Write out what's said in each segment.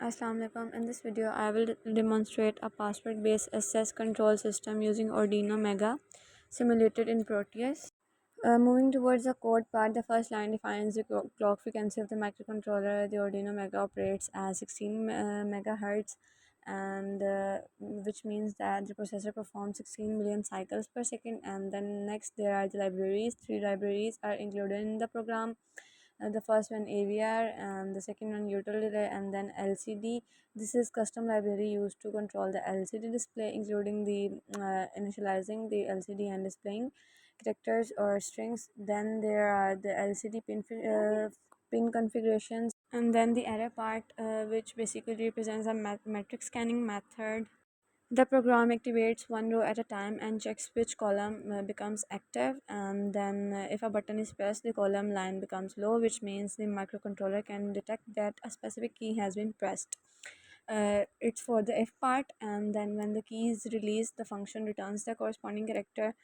Assalamualaikum. In this video, I will demonstrate a password-based access control system using Arduino Mega simulated in Proteus. Moving towards the code part, the first line defines the clock frequency of the microcontroller. The Arduino Mega operates at 16 megahertz, and which means that the processor performs 16 million cycles per second. And then next, there are the libraries. Three libraries are included in the program. The first one AVR, and the second one utility, and then LCD. This is custom library used to control the LCD display, including the initializing the LCD and displaying characters or strings. Then there are the LCD pin configurations, and then the error part, which basically represents a metric scanning method. The program activates one row at a time and checks which column becomes active, and then if a button is pressed, the column line becomes low, which means the microcontroller can detect that a specific key has been pressed. It's for the if part, and then when the key is released, the function returns the corresponding character.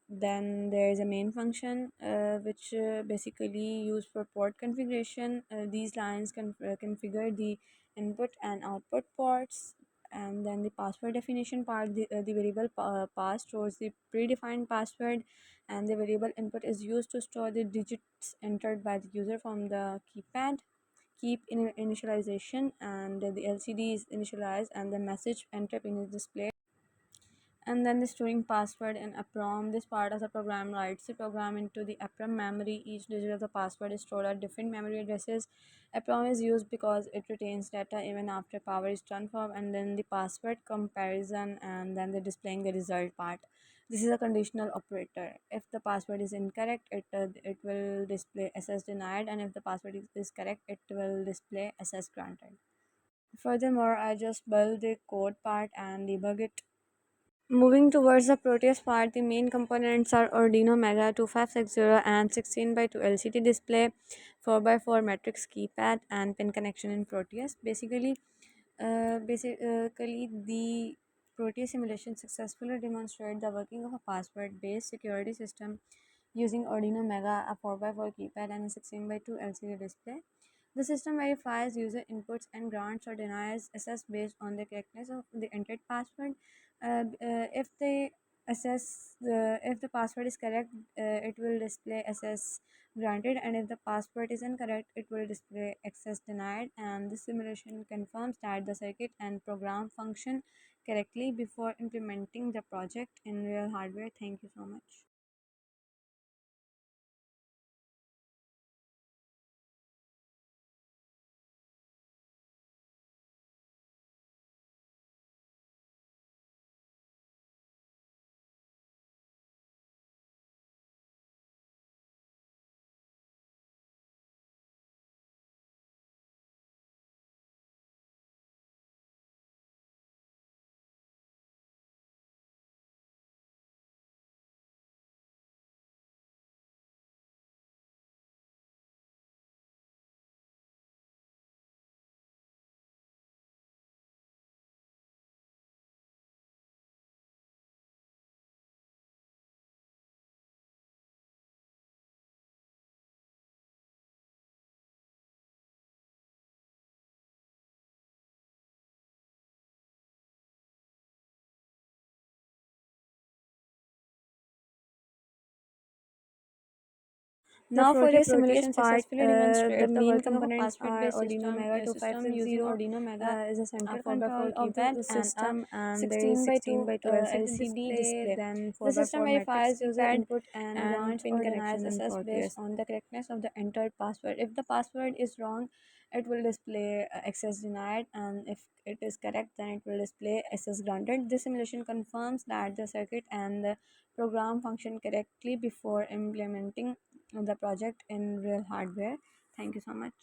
Then there is a main function, which basically used for port configuration. These lines can configure the input and output ports. And then the password definition part, the variable pass stores the predefined password, and the variable input is used to store the digits entered by the user from the keypad. Keep in initialization, and the LCD is initialized and the message enter pin is displayed. And then the storing password in EPROM. This part of the program writes the program into the EPROM memory. Each digit of the password is stored at different memory addresses. EPROM is used because it retains data even after power is turned off. And then the password comparison, and then the displaying the result part. This is a conditional operator. If the password is incorrect, it will display access denied, and if the password is correct, it will display access granted. Furthermore, I just build the code part and debug it. Moving towards the Proteus part, the main components are Arduino Mega 2560 and 16 by 2 LCD display, 4 by 4 matrix keypad, and pin connection in Proteus. Basically, the Proteus simulation successfully demonstrated the working of a password-based security system using Arduino Mega, a 4 by 4 keypad, and a 16 by 2 LCD display. The system verifies user inputs and grants or denies access based on the correctness of the entered password. If they if the password is correct, it will display access granted, and if the password is incorrect, it will display access denied. And this simulation confirms that the circuit and program function correctly before implementing the project in real hardware. Thank you so much. The Now for the Proteus simulation part, successfully the demonstrate the main working of a components are password-based Arduino Mega system using 2560 Arduino Mega, is a a central 4 by 4 control of keypad, the and a system, and there is 16 by 16 2 by 2 LCD LCD display, display. then The 4 by system 4 matrix verifies user keypad, input and and grants pin or denies connection in access based Proteus. on the correctness of the entered password. If the password is wrong, it will display access denied, and if it is correct, then it will display access granted. This simulation confirms that the circuit and the program function correctly before implementing the project in real hardware. Thank you so much.